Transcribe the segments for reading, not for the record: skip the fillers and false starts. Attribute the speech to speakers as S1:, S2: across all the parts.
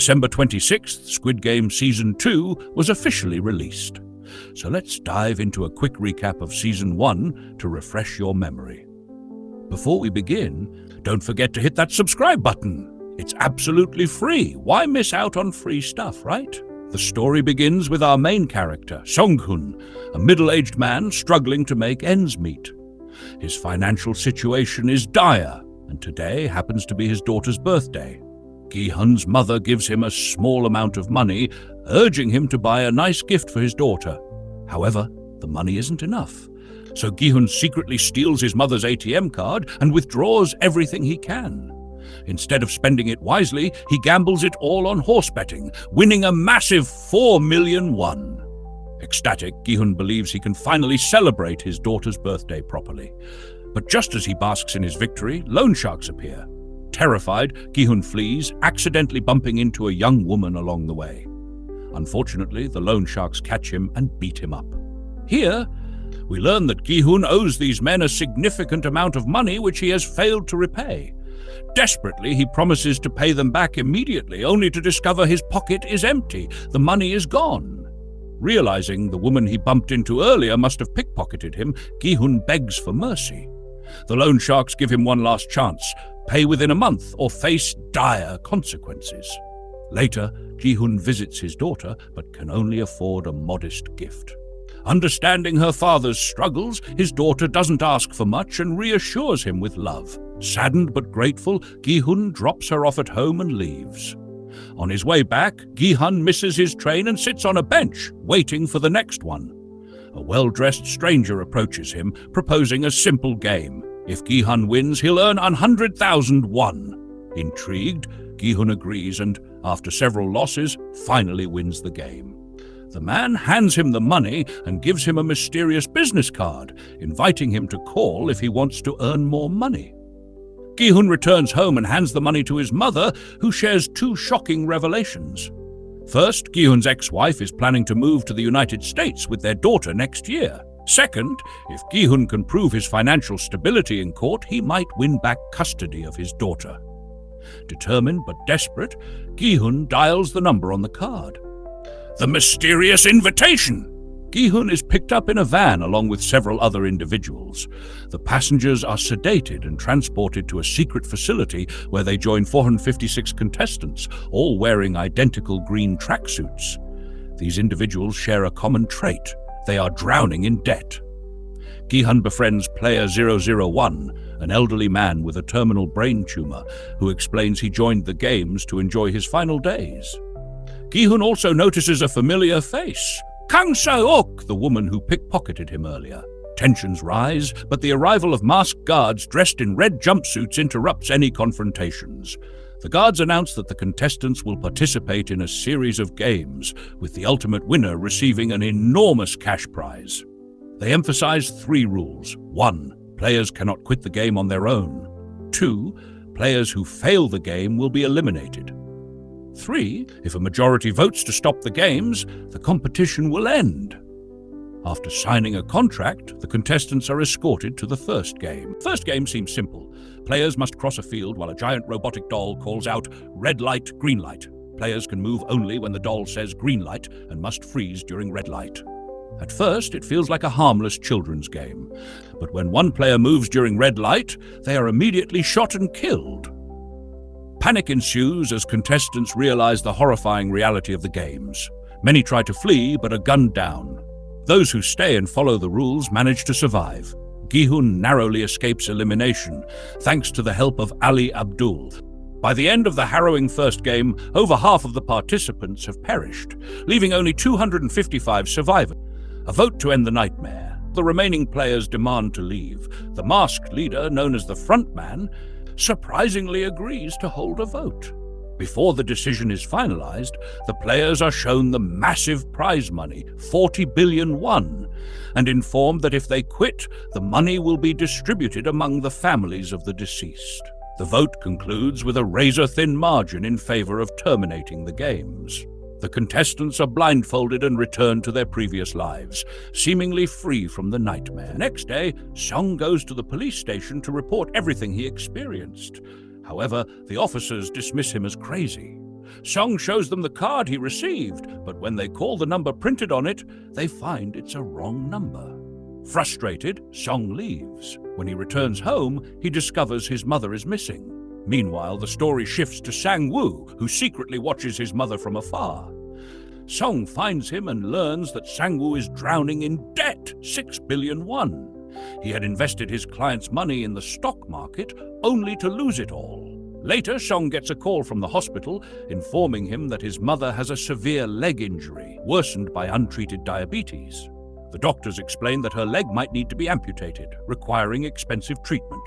S1: December 26th, Squid Game Season 2 was officially released. So let's dive into a quick recap of Season 1 to refresh your memory. Before we begin, don't forget to hit that subscribe button. It's absolutely free. Why miss out on free stuff, right? The story begins with our main character, Gi-hun, a middle-aged man struggling to make ends meet. His financial situation is dire, and today happens to be his daughter's birthday. Gi-hun's mother gives him a small amount of money, urging him to buy a nice gift for his daughter. However, the money isn't enough, so Gi-hun secretly steals his mother's ATM card and withdraws everything he can. Instead of spending it wisely, he gambles it all on horse betting, winning a massive 4 million won. Ecstatic, Gi-hun believes he can finally celebrate his daughter's birthday properly. But just as he basks in his victory, loan sharks appear. Terrified, Gi-hun flees, accidentally bumping into a young woman along the way. Unfortunately, the loan sharks catch him and beat him up. Here, we learn that Gi-hun owes these men a significant amount of money which he has failed to repay. Desperately, he promises to pay them back immediately, only to discover his pocket is empty. The money is gone. Realizing the woman he bumped into earlier must have pickpocketed him, Gi-hun begs for mercy. The loan sharks give him one last chance: pay within a month or face dire consequences. Later, Gi-hun visits his daughter, but can only afford a modest gift. Understanding her father's struggles, his daughter doesn't ask for much and reassures him with love. Saddened but grateful, Gi-hun drops her off at home and leaves. On his way back, Gi-hun misses his train and sits on a bench, waiting for the next one. A well-dressed stranger approaches him, proposing a simple game. If Gi-hun wins, he'll earn 100,000 won. Intrigued, Gi-hun agrees and, after several losses, finally wins the game. The man hands him the money and gives him a mysterious business card, inviting him to call if he wants to earn more money. Gi-hun returns home and hands the money to his mother, who shares two shocking revelations. First, Gi-hun's ex-wife is planning to move to the United States with their daughter next year. Second, if Gi-hun can prove his financial stability in court, he might win back custody of his daughter. Determined but desperate, Gi-hun dials the number on the card. The mysterious invitation! Gi-hun is picked up in a van along with several other individuals. The passengers are sedated and transported to a secret facility where they join 456 contestants, all wearing identical green tracksuits. These individuals share a common trait: they are drowning in debt. Gi-hun befriends player 001, an elderly man with a terminal brain tumor, who explains he joined the games to enjoy his final days. Gi-hun also notices a familiar face: Sae-byeok, the woman who pickpocketed him earlier. Tensions rise, but the arrival of masked guards dressed in red jumpsuits interrupts any confrontations. The guards announce that the contestants will participate in a series of games, with the ultimate winner receiving an enormous cash prize. They emphasize 3 rules. 1. Players cannot quit the game on their own. 2. Players who fail the game will be eliminated. 3. If a majority votes to stop the games, the competition will end. After signing a contract, the contestants are escorted to the first game. The first game seems simple. Players must cross a field while a giant robotic doll calls out, "Red light, green light." Players can move only when the doll says green light and must freeze during red light. At first, it feels like a harmless children's game. But when one player moves during red light, they are immediately shot and killed. Panic ensues as contestants realize the horrifying reality of the games. Many try to flee, but are gunned down. Those who stay and follow the rules manage to survive. Gi-hun narrowly escapes elimination, thanks to the help of Ali Abdul. By the end of the harrowing first game, over half of the participants have perished, leaving only 255 survivors. A vote to end the nightmare. The remaining players demand to leave. The masked leader, known as the frontman, surprisingly agrees to hold a vote. Before the decision is finalized, the players are shown the massive prize money, 40 billion won, and informed that if they quit, the money will be distributed among the families of the deceased. The vote concludes with a razor-thin margin in favor of terminating the games. The contestants are blindfolded and return to their previous lives, seemingly free from the nightmare. Next day, Song goes to the police station to report everything he experienced. However, the officers dismiss him as crazy. Song shows them the card he received, but when they call the number printed on it, they find it's a wrong number. Frustrated, Song leaves. When he returns home, he discovers his mother is missing. Meanwhile, the story shifts to Sang-woo, who secretly watches his mother from afar. Song finds him and learns that Sang-woo is drowning in debt, 6 billion won. He had invested his client's money in the stock market, only to lose it all. Later, Song gets a call from the hospital, informing him that his mother has a severe leg injury, worsened by untreated diabetes. The doctors explain that her leg might need to be amputated, requiring expensive treatment.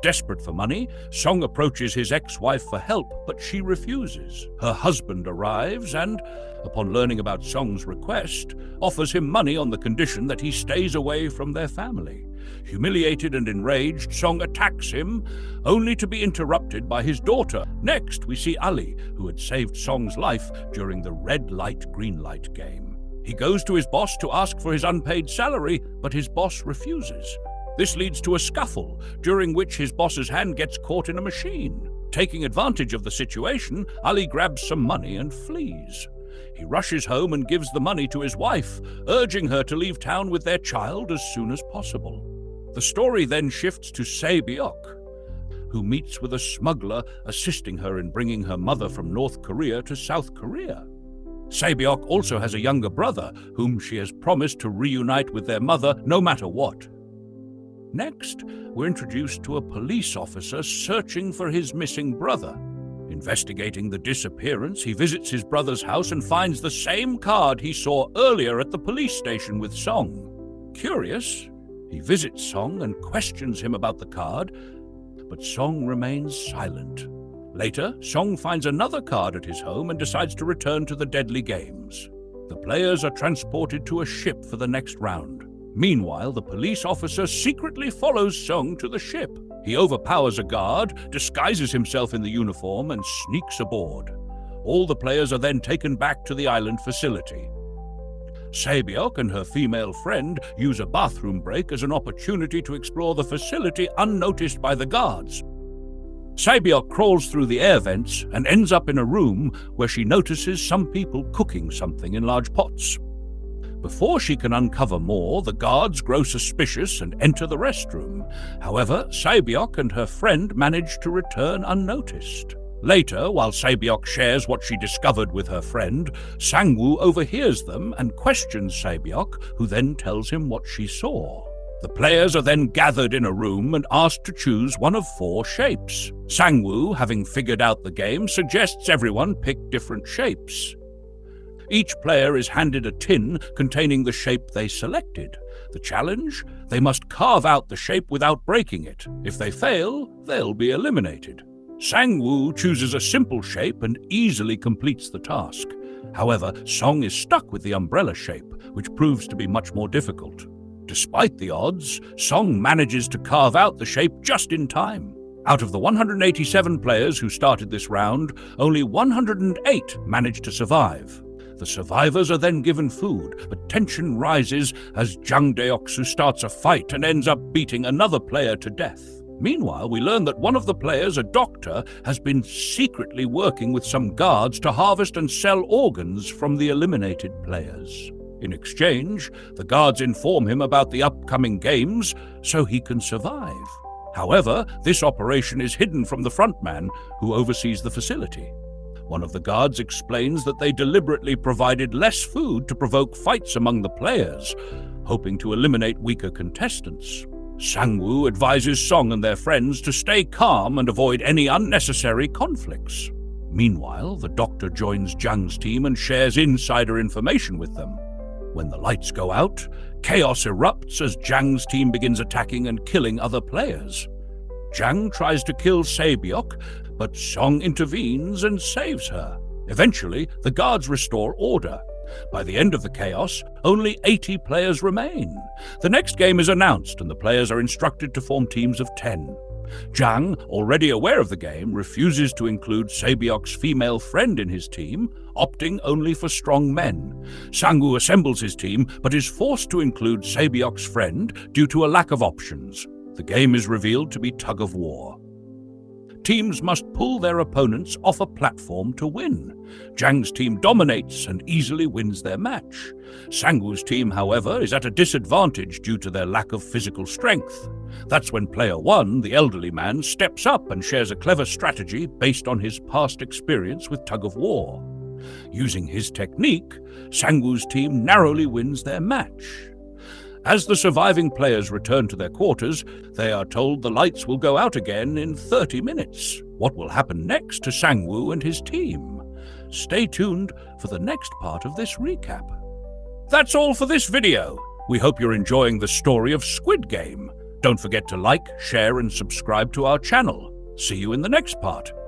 S1: Desperate for money, Song approaches his ex-wife for help, but she refuses. Her husband arrives and, upon learning about Song's request, offers him money on the condition that he stays away from their family. Humiliated and enraged, Song attacks him, only to be interrupted by his daughter. Next, we see Ali, who had saved Song's life during the red light, green light game. He goes to his boss to ask for his unpaid salary, but his boss refuses. This leads to a scuffle, during which his boss's hand gets caught in a machine. Taking advantage of the situation, Ali grabs some money and flees. He rushes home and gives the money to his wife, urging her to leave town with their child as soon as possible. The story then shifts to Sae-byeok, who meets with a smuggler assisting her in bringing her mother from North Korea to South Korea. Sae-byeok also has a younger brother, whom she has promised to reunite with their mother no matter what. Next, we're introduced to a police officer searching for his missing brother. Investigating the disappearance, he visits his brother's house and finds the same card he saw earlier at the police station with Song. Curious, he visits Song and questions him about the card, but Song remains silent. Later, Song finds another card at his home and decides to return to the deadly games. The players are transported to a ship for the next round. Meanwhile, the police officer secretly follows Song to the ship. He overpowers a guard, disguises himself in the uniform, and sneaks aboard. All the players are then taken back to the island facility. Sae-byeok and her female friend use a bathroom break as an opportunity to explore the facility unnoticed by the guards. Sae-byeok crawls through the air vents and ends up in a room where she notices some people cooking something in large pots. Before she can uncover more, the guards grow suspicious and enter the restroom. However, Sae-byeok and her friend manage to return unnoticed. Later, while Sae-byeok shares what she discovered with her friend, Sang-woo overhears them and questions Sae-byeok, who then tells him what she saw. The players are then gathered in a room and asked to choose one of 4 shapes. Sang-woo, having figured out the game, suggests everyone pick different shapes. Each player is handed a tin containing the shape they selected. The challenge? They must carve out the shape without breaking it. If they fail, they'll be eliminated. Sang-woo chooses a simple shape and easily completes the task. However, Song is stuck with the umbrella shape, which proves to be much more difficult. Despite the odds, Song manages to carve out the shape just in time. Out of the 187 players who started this round, only 108 managed to survive. The survivors are then given food, but tension rises as Jang Deok-soo starts a fight and ends up beating another player to death. Meanwhile, we learn that one of the players, a doctor, has been secretly working with some guards to harvest and sell organs from the eliminated players. In exchange, the guards inform him about the upcoming games so he can survive. However, this operation is hidden from the frontman, who oversees the facility. One of the guards explains that they deliberately provided less food to provoke fights among the players, hoping to eliminate weaker contestants. Sang-woo advises Song and their friends to stay calm and avoid any unnecessary conflicts. Meanwhile, the doctor joins Jang's team and shares insider information with them. When the lights go out, chaos erupts as Jang's team begins attacking and killing other players. Jang tries to kill Sae-byeok, but Song intervenes and saves her. Eventually, the guards restore order. By the end of the chaos, only 80 players remain. The next game is announced, and the players are instructed to form teams of 10. Jang, already aware of the game, refuses to include Sae-byeok's female friend in his team, opting only for strong men. Sang-woo assembles his team, but is forced to include Sae-byeok's friend due to a lack of options. The game is revealed to be tug-of-war. Teams must pull their opponents off a platform to win. Jang's team dominates and easily wins their match. Sang-woo's team, however, is at a disadvantage due to their lack of physical strength. That's when player 1, the elderly man, steps up and shares a clever strategy based on his past experience with tug-of-war. Using his technique, Sang-woo's team narrowly wins their match. As the surviving players return to their quarters, they are told the lights will go out again in 30 minutes. What will happen next to Sang-woo and his team? Stay tuned for the next part of this recap. That's all for this video. We hope you're enjoying the story of Squid Game. Don't forget to like, share, and subscribe to our channel. See you in the next part.